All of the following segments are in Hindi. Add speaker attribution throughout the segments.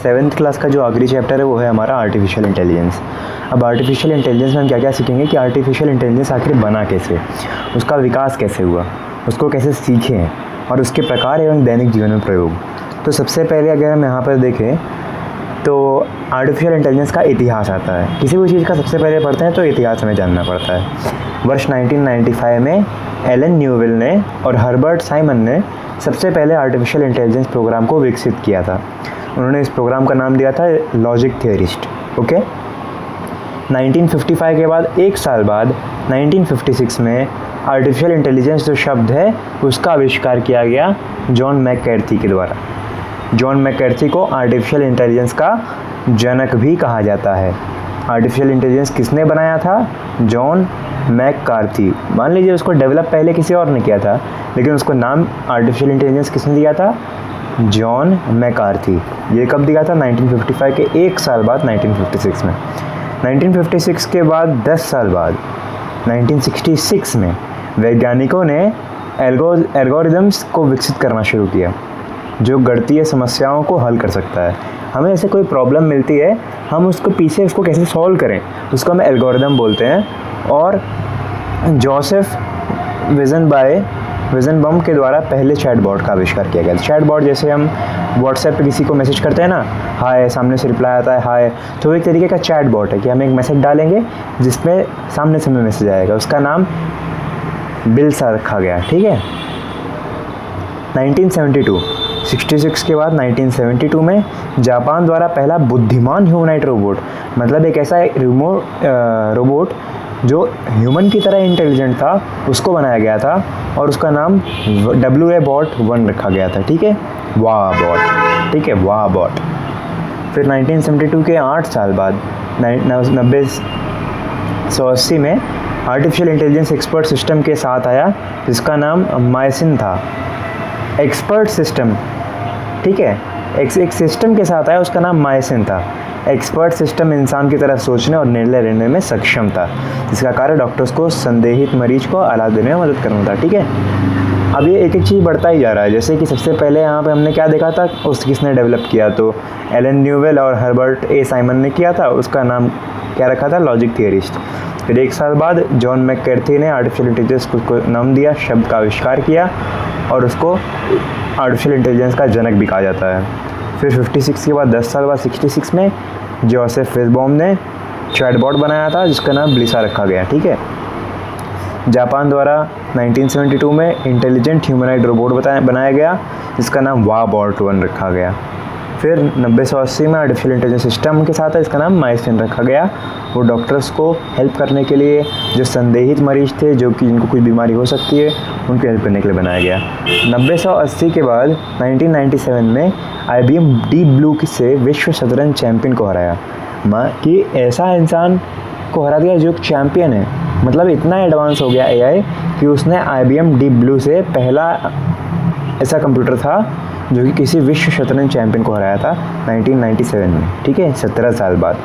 Speaker 1: 7th क्लास का जो आखिरी चैप्टर है वो है हमारा आर्टिफिशियल इंटेलिजेंस। अब आर्टिफिशियल इंटेलिजेंस में हम क्या क्या सीखेंगे कि आर्टिफिशियल इंटेलिजेंस आखिर बना कैसे, उसका विकास कैसे हुआ, उसको कैसे सीखें और उसके प्रकार एवं दैनिक जीवन में प्रयोग। तो सबसे पहले अगर हम यहाँ पर देखें तो आर्टिफिशियल इंटेलिजेंस का इतिहास आता है। किसी भी चीज़ का सबसे पहले पढ़ते हैं तो इतिहास हमें जानना पड़ता है। वर्ष 1995 में एलन न्यूवेल ने और हर्बर्ट साइमन ने सबसे पहले आर्टिफिशियल इंटेलिजेंस प्रोग्राम को विकसित किया था। उन्होंने इस प्रोग्राम का नाम दिया था लॉजिक थियरिस्ट। ओके, 1955 के बाद एक साल बाद 1956 में आर्टिफिशियल इंटेलिजेंस जो शब्द है उसका आविष्कार किया गया जॉन मैककार्थी के द्वारा। जॉन मैककार्थी को आर्टिफिशियल इंटेलिजेंस का जनक भी कहा जाता है। आर्टिफिशियल इंटेलिजेंस किसने बनाया था? John McCarthy. मान लीजिए उसको डेवलप पहले किसी और ने किया था, लेकिन उसको नाम आर्टिफिशियल इंटेलिजेंस किसने दिया था? John McCarthy. ये कब दिया था? 1955 के एक साल बाद 1956 में। 1956 के बाद 10 साल बाद 1966 में वैज्ञानिकों ने एल्गोरिदम्स को विकसित करना शुरू किया जो गणितीय समस्याओं को हल कर सकता है। हमें ऐसे कोई प्रॉब्लम मिलती है, हम उसको पीछे उसको कैसे सॉल्व करें उसको हम एल्गोरिदम बोलते हैं। और जोसेफ विजनबम के द्वारा पहले चैटबॉट का आविष्कार किया गया। चैटबॉट जैसे हम व्हाट्सएप पे किसी को मैसेज करते हैं ना, हाय, सामने से रिप्लाई आता है हाय, तो एक तरीके का चैटबॉट है कि हम एक मैसेज डालेंगे जिसमें सामने से हमें मैसेज आएगा। उसका नाम बिल्सा रखा गया। ठीक है। 1966 के बाद 1972 में जापान द्वारा पहला बुद्धिमान ह्यूमनॉइड रोबोट, मतलब एक ऐसा रोबोट जो ह्यूमन की तरह इंटेलिजेंट था, उसको बनाया गया था और उसका नाम WA-BOT-1 रखा गया था। ठीक है, वाह बॉट। ठीक है, वाह बॉट। फिर 1972 के 8 साल बाद 1980 में आर्टिफिशियल इंटेलिजेंस एक्सपर्ट सिस्टम के साथ आया जिसका नाम मायसिन था। एक्सपर्ट सिस्टम, ठीक है, एक सिस्टम के साथ आया, उसका नाम मायसिन था। एक्सपर्ट सिस्टम इंसान की तरह सोचने और निर्णय लेने में सक्षम था, जिसका कार्य डॉक्टर्स को संदेहित मरीज को इलाज देने में मदद करना था। ठीक है, अब ये एक एक चीज़ बढ़ता ही जा रहा है। जैसे कि सबसे पहले यहाँ पे हमने क्या देखा था, उस किसने डेवलप किया, तो एलन न्यूवेल और हर्बर्ट ए साइमन ने किया था। उसका नाम क्या रखा था? Logic theorist. फिर एक साल बाद जॉन मैककार्थी ने आर्टिफिशियल इंटेलिजेंस को नाम दिया, शब्द का आविष्कार किया और उसको आर्टिफिशियल इंटेलिजेंस का जनक भी कहा जाता है। फिर 56 के बाद 10 साल बाद 66 में जोसेफ विजनबम ने चैटबॉट बनाया था जिसका नाम बिल्सा रखा गया। ठीक है। जापान द्वारा 1972 में इंटेलिजेंट ह्यूमनॉइड रोबोट बनाया गया जिसका नाम WA-BOT-1 रखा गया। फिर 1980 में आर्टिफिशियल इंटेलिजेंस सिस्टम के साथ है, इसका नाम मायसिन रखा गया। वो डॉक्टर्स को हेल्प करने के लिए, जो संदेहित मरीज थे, जो कि जिनको कोई बीमारी हो सकती है, उनकी हेल्प करने के लिए बनाया गया। 1980 के बाद 1997 में IBM डीप ब्लू से विश्व शतरंज चैंपियन को हराया। कि ऐसा इंसान को हरा दिया जो चैंपियन है, मतलब इतना एडवांस हो गया AI कि उसने IBM डीप ब्लू से पहला ऐसा कंप्यूटर था जो कि किसी विश्व शतरंज चैंपियन को हराया था 1997 में। ठीक है, 17 साल बाद।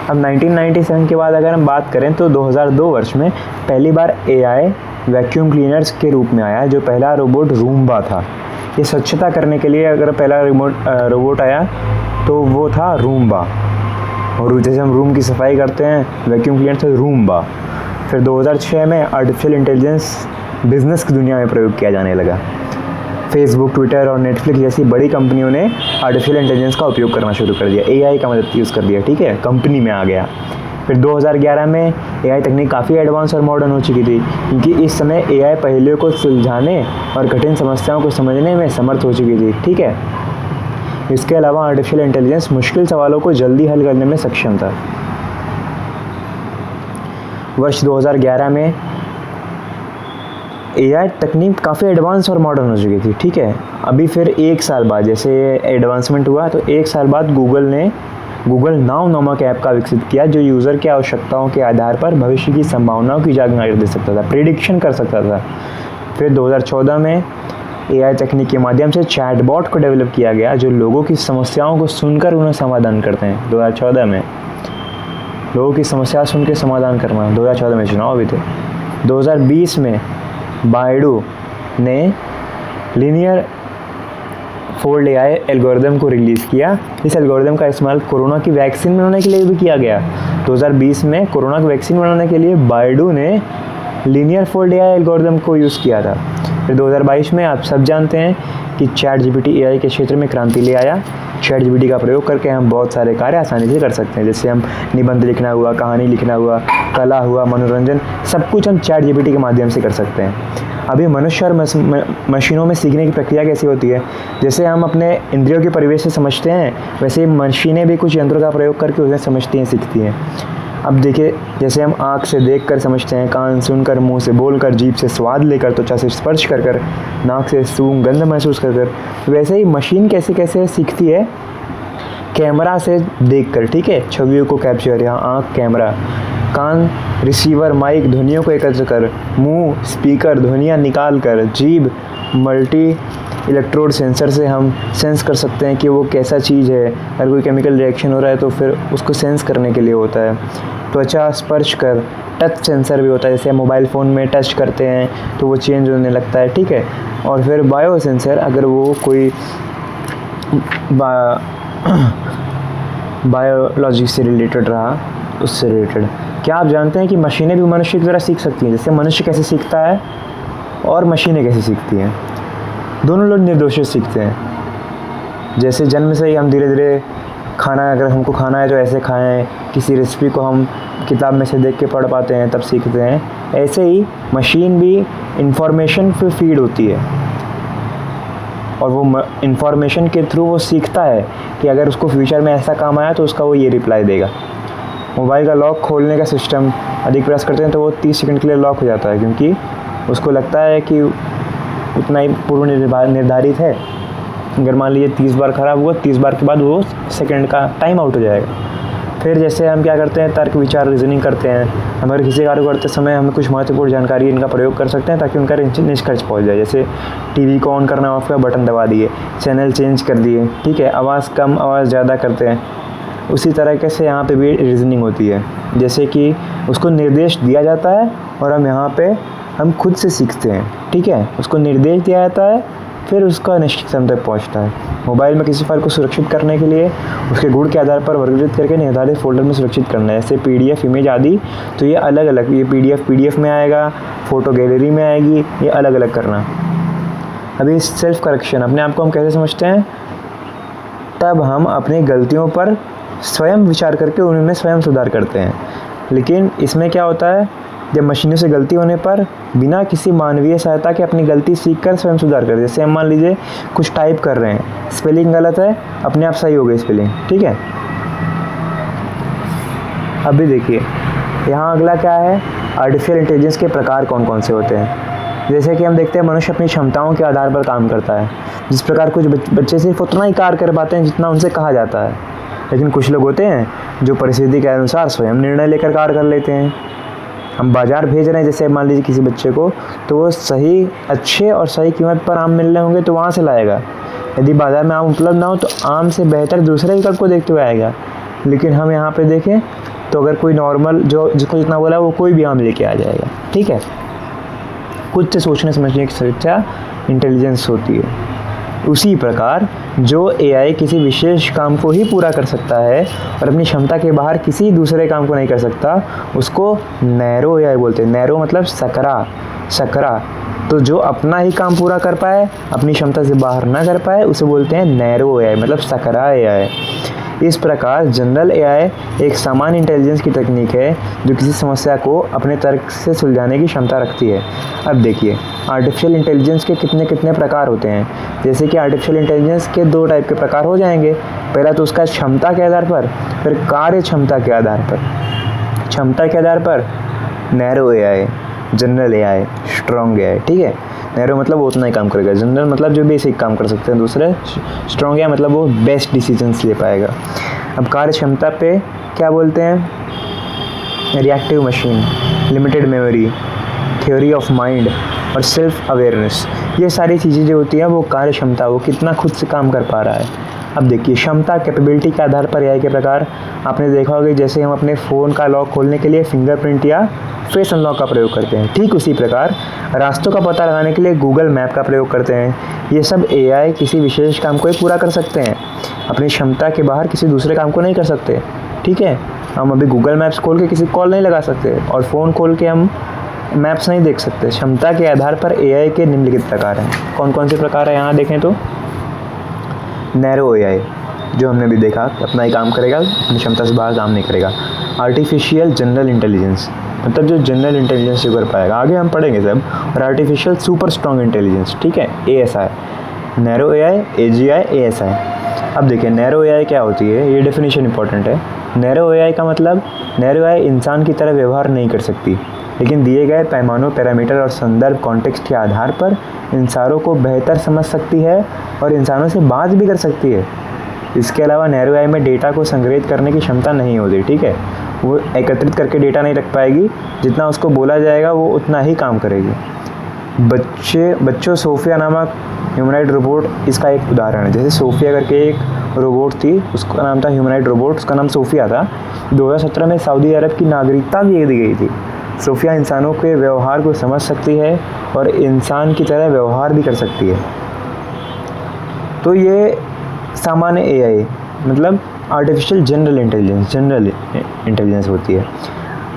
Speaker 1: अब 1997 के बाद अगर हम बात करें तो 2002 वर्ष में पहली बार AI वैक्यूम क्लीनर्स के रूप में आया। जो पहला रोबोट रूम्बा था। ये स्वच्छता करने के लिए अगर पहला रोबोट आया तो वो था रूम्बा। और जैसे हम रूम की सफाई करते हैं वैक्यूम क्लीनर से रूम्बा। फिर 2006 में आर्टिफिशियल इंटेलिजेंस बिजनेस की दुनिया में प्रयोग किया जाने लगा। फेसबुक, ट्विटर और नेटफ्लिक्स जैसी बड़ी कंपनियों ने आर्टिफिशियल इंटेलिजेंस का उपयोग करना शुरू कर दिया, AI का मदद यूज़ कर दिया। ठीक है, कंपनी में आ गया। फिर 2011 में AI तकनीक काफ़ी एडवांस और मॉडर्न हो चुकी थी, क्योंकि इस समय AI पहेलियों को सुलझाने और कठिन समस्याओं को समझने में समर्थ हो चुकी थी। ठीक है, इसके अलावा आर्टिफिशियल इंटेलिजेंस मुश्किल सवालों को जल्दी हल करने में सक्षम था। वर्ष 2011 में AI तकनीक काफ़ी एडवांस और मॉडर्न हो चुकी थी। ठीक है, अभी फिर एक साल बाद जैसे एडवांसमेंट हुआ तो एक साल बाद गूगल ने गूगल नाउ नामक ऐप का विकसित किया जो यूज़र की आवश्यकताओं के आधार पर भविष्य की संभावनाओं की जानकारी दे सकता था, प्रेडिक्शन कर सकता था। फिर 2014 में AI तकनीक के माध्यम से चैटबॉट को डेवलप किया गया जो लोगों की समस्याओं को सुनकर उन्हें समाधान करते हैं। 2014 में लोगों की समस्या सुन के समाधान करना, 2014 में चुनाव भी थे। 2020 में बायडू ने लीनियर फोल्ड एआई एल्गोरिदम को रिलीज़ किया। इस एल्गोरिदम का इस्तेमाल कोरोना की वैक्सीन बनाने के लिए भी किया गया। 2020 में कोरोना की वैक्सीन बनाने के लिए बायडू ने लीनियर फोल्ड एआई एल्गोरिदम को यूज़ किया था। फिर 2022 में आप सब जानते हैं कि चैट जीपीटी एआई के क्षेत्र में क्रांति ले आया। चैट जीपीटी का प्रयोग करके हम बहुत सारे कार्य आसानी से कर सकते हैं, जैसे हम निबंध लिखना हुआ, कहानी लिखना हुआ, कला हुआ, मनोरंजन, सब कुछ हम चैट जीपीटी के माध्यम से कर सकते हैं। अभी मनुष्य और मशीनों में सीखने की प्रक्रिया कैसी होती है? जैसे हम अपने इंद्रियों के परिवेश से समझते हैं, वैसे ही मशीनें भी कुछ यंत्रों का प्रयोग करके उसे समझती हैं, सीखती हैं। अब देखिए, जैसे हम आँख से देखकर समझते हैं, कान सुनकर, मुंह से बोलकर, जीभ से स्वाद लेकर, त्वचा से स्पर्श कर कर, नाक से सुगंध महसूस कर कर, वैसे ही मशीन कैसे कैसे सीखती है? कैमरा से देखकर, ठीक है, छवियों को कैप्चर, यहाँ आँख कैमरा, कान रिसीवर, माइक ध्वनियों को एकत्र कर, मुंह स्पीकर ध्वनियाँ निकाल कर, जीभ मल्टी इलेक्ट्रोड सेंसर से हम सेंस कर सकते हैं कि वो कैसा चीज़ है। अगर कोई केमिकल रिएक्शन हो रहा है तो फिर उसको सेंस करने के लिए होता है। त्वचा स्पर्श कर, टच सेंसर भी होता है, जैसे मोबाइल फ़ोन में टच करते हैं तो वो चेंज होने लगता है, ठीक है। और फिर बायो सेंसर, अगर वो कोई बायोलॉजी से रिलेटेड रहा, उससे रिलेटेड। क्या आप जानते हैं कि मशीनें भी मनुष्य की तरह सीख सकती हैं? जैसे मनुष्य कैसे सीखता है और मशीनें कैसे सीखती हैं? दोनों लोग निर्दोष सीखते हैं। जैसे जन्म से ही हम धीरे धीरे खाना, अगर हमको खाना है तो ऐसे खाएं, किसी रेसिपी को हम किताब में से देख के पढ़ पाते हैं तब सीखते हैं, ऐसे ही मशीन भी इंफॉर्मेशन पे फीड होती है और वो इंफॉर्मेशन के थ्रू वो सीखता है कि अगर उसको फ्यूचर में ऐसा काम आया तो उसका वो ये रिप्लाई देगा। मोबाइल का लॉक खोलने का सिस्टम अधिक प्रयास करते हैं तो वो 30 सेकंड के लिए लॉक हो जाता है, क्योंकि उसको लगता है कि उतना ही पूर्व निर्धारित है। अगर मान लीजिए 30 बार ख़राब हुआ, 30 बार के बाद वो सेकंड का टाइम आउट हो जाएगा। फिर जैसे हम क्या करते हैं, तर्क विचार रीजनिंग करते हैं। हम अगर किसी कार्य करते समय हमें कुछ महत्वपूर्ण जानकारी इनका प्रयोग कर सकते हैं ताकि उनका निष्कर्ष पहुंच जाए। जैसे टीवी को ऑन करना, ऑफ का बटन दबा दिए, चैनल चेंज कर दिए, ठीक है, आवाज़ कम आवाज़ ज़्यादा करते हैं। उसी तरीके से यहाँ पे भी रीजनिंग होती है, जैसे कि उसको निर्देश दिया जाता है और हम यहाँ पे हम खुद से सीखते हैं, ठीक है। उसको निर्देश दिया जाता है, फिर उसका निश्चित समय तक पहुँचता है। मोबाइल में किसी फाइल को सुरक्षित करने के लिए उसके गुण के आधार पर वर्गीकृत करके निर्धारित फोल्डर में सुरक्षित करना है, जैसे PDF, इमेज आदि। तो ये अलग अलग, ये PDF में आएगा, फ़ोटो गैलरी में आएगी, ये अलग अलग करना। अभी सेल्फ करेक्शन, अपने आप को हम कैसे समझते हैं? तब हम अपनी गलतियों पर स्वयं विचार करके उनमें स्वयं सुधार करते हैं। लेकिन इसमें क्या होता है, जब मशीनों से गलती होने पर बिना किसी मानवीय सहायता के अपनी गलती सीखकर स्वयं सुधार कर, जैसे हम मान लीजिए कुछ टाइप कर रहे हैं, स्पेलिंग गलत है, अपने आप सही हो गई स्पेलिंग, ठीक है। अभी देखिए यहाँ अगला क्या है, आर्टिफिशियल इंटेलिजेंस के प्रकार कौन कौन से होते हैं। जैसे कि हम देखते हैं मनुष्य अपनी क्षमताओं के आधार पर काम करता है। जिस प्रकार कुछ बच्चे सिर्फ उतना ही कार्य कर पाते हैं जितना उनसे कहा जाता है, लेकिन कुछ लोग होते हैं जो परिस्थिति के अनुसार स्वयं निर्णय लेकर कार्य कर लेते हैं। हम बाज़ार भेज रहे हैं, जैसे मान लीजिए किसी बच्चे को, तो वो सही, अच्छे और सही कीमत पर आम मिल रहे होंगे तो वहाँ से लाएगा। यदि बाज़ार में आम उपलब्ध ना हो तो आम से बेहतर दूसरे विकल्प को देखते हुए आएगा। लेकिन हम यहाँ पे देखें तो अगर कोई नॉर्मल, जो जिसको जितना बोला वो कोई भी आम लेके आ जाएगा, ठीक है। खुद से सोचने समझने की शिक्षा इंटेलिजेंस होती है। उसी प्रकार जो AI किसी विशेष काम को ही पूरा कर सकता है और अपनी क्षमता के बाहर किसी दूसरे काम को नहीं कर सकता, उसको नैरो AI बोलते हैं। नैरो मतलब सकरा। तो जो अपना ही काम पूरा कर पाए, अपनी क्षमता से बाहर ना कर पाए, उसे बोलते हैं नैरो AI, मतलब सकरा AI। इस प्रकार जनरल AI एक सामान्य इंटेलिजेंस की तकनीक है जो किसी समस्या को अपने तर्क से सुलझाने की क्षमता रखती है। अब देखिए आर्टिफिशियल इंटेलिजेंस के कितने कितने प्रकार होते हैं। जैसे कि आर्टिफिशियल इंटेलिजेंस के 2 टाइप के प्रकार हो जाएंगे। पहला तो उसका क्षमता के आधार पर, फिर कार्य क्षमता के आधार पर। क्षमता के आधार पर narrow AI, general AI, strong AI, ठीक है। नैरो मतलब वो उतना ही काम करेगा, जनरल मतलब जो बेसिक काम कर सकते हैं दूसरे, स्ट्रॉन्ग AI मतलब वो बेस्ट डिसीजंस ले पाएगा। अब कार्य क्षमता पे क्या बोलते हैं, reactive machine, limited memory, theory of mind और सेल्फ अवेयरनेस, ये सारी चीज़ें जो होती हैं वो कार्य क्षमता, वो कितना खुद से काम कर पा रहा है। अब देखिए क्षमता कैपेबिलिटी के आधार पर एआई के प्रकार आपने देखा होगा, जैसे हम अपने फ़ोन का लॉक खोलने के लिए फिंगरप्रिंट या फेस अनलॉक का प्रयोग करते हैं, ठीक उसी प्रकार रास्तों का पता लगाने के लिए गूगल मैप का प्रयोग करते हैं। ये सब एआई किसी विशेष काम को ही पूरा कर सकते हैं, अपनी क्षमता के बाहर किसी दूसरे काम को नहीं कर सकते। ठीक है, हम अभी गूगल मैप्स खोल के किसी को कॉल नहीं लगा सकते और फ़ोन खोल के हम मैप्स नहीं देख सकते। क्षमता के आधार पर एआई के निम्नलिखित प्रकार हैं। कौन कौन से प्रकार है यहाँ देखें तो नैरो एआई, जो हमने भी देखा अपना ही काम करेगा, अपनी क्षमता से बाहर काम नहीं करेगा। आर्टिफिशियल जनरल इंटेलिजेंस, मतलब जो जनरल इंटेलिजेंस जो कर पाएगा, आगे हम पढ़ेंगे सब। और आर्टिफिशियल सुपर स्ट्रॉन्ग इंटेलिजेंस, ठीक है, ASI, narrow AI, AGI, ASI। अब देखिए नैरो एआई क्या होती है, ये डेफिनेशन इंपॉर्टेंट है। नैरो एआई का मतलब, नैरो एआई इंसान की तरह व्यवहार नहीं कर सकती, लेकिन दिए गए पैमानों, पैरामीटर और संदर्भ कॉन्टेक्स्ट के आधार पर इंसानों को बेहतर समझ सकती है और इंसानों से बात भी कर सकती है। इसके अलावा नैरो एआई में डेटा को संग्रहित करने की क्षमता नहीं होती, ठीक है, वो एकत्रित करके डेटा नहीं रख पाएगी, जितना उसको बोला जाएगा वो उतना ही काम करेगी। बच्चों सोफिया नामक ह्यूमनॉइड रोबोट इसका एक उदाहरण है। जैसे सोफिया करके एक रोबोट थी, उसका नाम था ह्यूमनॉइड रोबोट, उसका नाम सोफिया था। 2017 में सऊदी अरब की नागरिकता भी दी गई थी। सोफिया इंसानों के व्यवहार को समझ सकती है और इंसान की तरह व्यवहार भी कर सकती है। तो ये सामान्य एआई मतलब आर्टिफिशियल जनरल इंटेलिजेंस होती है।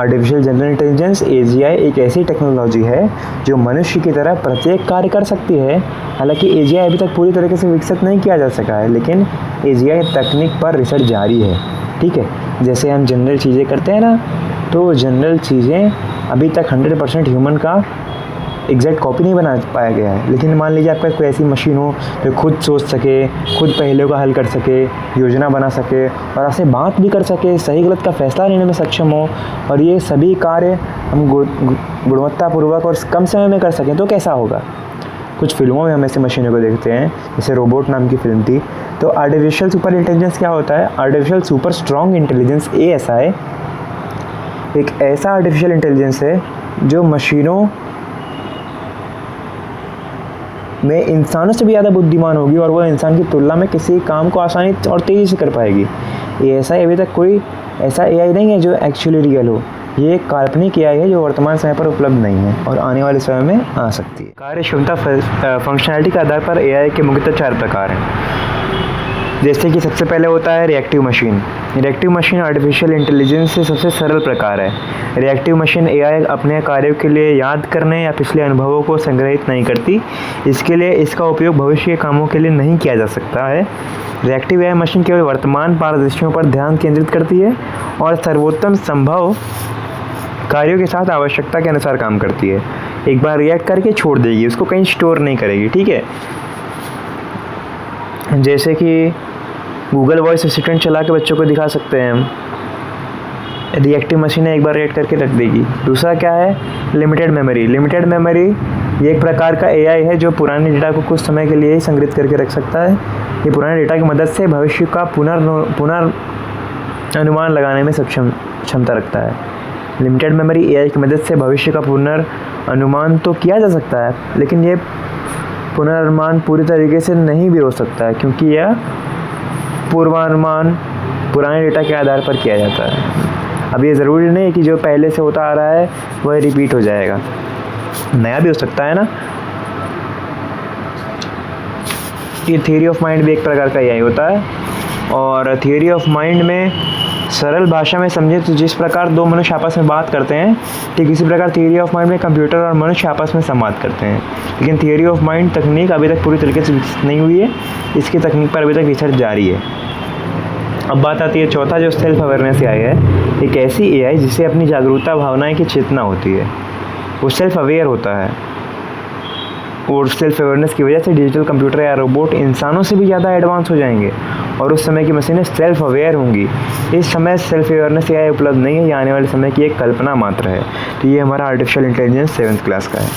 Speaker 1: आर्टिफिशियल जनरल इंटेलिजेंस AGI एक ऐसी टेक्नोलॉजी है जो मनुष्य की तरह प्रत्येक कार्य कर सकती है। हालांकि AGI अभी तक पूरी तरीके से विकसित नहीं किया जा सका है, लेकिन AGI तकनीक पर रिसर्च जारी है। ठीक है, जैसे हम जनरल चीज़ें करते हैं ना, तो जनरल चीज़ें अभी तक 100% ह्यूमन का एग्जैक्ट कॉपी नहीं बना पाया गया है। लेकिन मान लीजिए आपका कोई ऐसी मशीन हो जो खुद सोच सके, खुद पहलुओं का हल कर सके, योजना बना सके और आपसे बात भी कर सके, सही गलत का फैसला लेने में सक्षम हो, और ये सभी कार्य हम गुणवत्तापूर्वक और कम समय में कर सकें, तो कैसा होगा। कुछ फिल्मों में हम ऐसी मशीनों को देखते हैं, जैसे रोबोट नाम की फिल्म थी। तो आर्टिफिशियल सुपर इंटेलिजेंस क्या होता है? Artificial super strong intelligence ASI एक ऐसा आर्टिफिशियल इंटेलिजेंस है जो मशीनों में इंसानों से भी ज़्यादा बुद्धिमान होगी और वह इंसान की तुलना में किसी काम को आसानी और तेज़ी से कर पाएगी। ASI अभी तक कोई ऐसा AI नहीं है जो एक्चुअली रियल हो। ये एक काल्पनिक AI है जो वर्तमान समय पर उपलब्ध नहीं है और आने वाले समय में आ सकती है। कार्य क्षमता फंक्शनैलिटी के आधार पर AI के मुख्यतः 4 प्रकार हैं। जैसे कि सबसे पहले होता है reactive machine. Reactive machine artificial intelligence से सबसे सरल प्रकार है। रिएक्टिव मशीन AI अपने कार्यों के लिए याद करने या पिछले अनुभवों को संग्रहित नहीं करती। इसके लिए इसका उपयोग भविष्य के कामों के लिए नहीं किया जा सकता है। रिएक्टिव AI मशीन केवल वर्तमान परिदृश्यों पर ध्यान केंद्रित करती है और सर्वोत्तम संभव कार्यों के साथ आवश्यकता के अनुसार काम करती है। एक बार रिएक्ट करके छोड़ देगी, उसको कहीं स्टोर नहीं करेगी। ठीक है, जैसे कि गूगल वॉइस असिस्टेंट चला के बच्चों को दिखा सकते हैं हम। रिएक्टिव मशीनें एक बार रिएक्ट करके रख देगी। दूसरा क्या है? Limited memory. लिमिटेड मेमोरी ये एक प्रकार का AI है जो पुराने डेटा को कुछ समय के लिए ही संग्रहित करके रख सकता है। ये पुराने डेटा की मदद से भविष्य का पुनर्अनुमान लगाने में क्षमता रखता है। लिमिटेड मेमोरी AI की मदद से भविष्य का पुनर्अनुमान तो किया जा सकता है, लेकिन ये पुनर्अनुमान पूरी तरीके से नहीं भी हो सकता है, क्योंकि यह पूर्वानुमान पुराने डेटा के आधार पर किया जाता है। अब ये ज़रूरी नहीं है कि जो पहले से होता आ रहा है वह रिपीट हो जाएगा, नया भी हो सकता है ना। ये थियरी ऑफ माइंड भी एक प्रकार का AI होता है, और थियरी ऑफ माइंड में सरल भाषा में समझे तो जिस प्रकार दो मनुष्य आपस में बात करते हैं, ठीक इसी प्रकार थियरी ऑफ माइंड में कंप्यूटर और मनुष्य आपस में संवाद करते हैं। लेकिन थियरी ऑफ माइंड तकनीक अभी तक पूरी तरीके से विकसित नहीं हुई है, इसकी तकनीक पर अभी तक रिसर्च जारी है। अब बात आती है चौथा, जो सेल्फ अवेयरनेस AI है। एक ऐसी AI जिसे अपनी जागरूकता भावनाएं की चेतना होती है, वो सेल्फ अवेयर होता है, और सेल्फ अवेयरनेस की वजह से डिजिटल कंप्यूटर या रोबोट इंसानों से भी ज़्यादा एडवांस हो जाएंगे और उस समय की मशीनें सेल्फ अवेयर होंगी। इस समय सेल्फ अवेयरनेस AI उपलब्ध नहीं है, ये आने वाले समय की एक कल्पना मात्र है। तो ये हमारा आर्टिफिशियल इंटेलिजेंस 7th क्लास का है।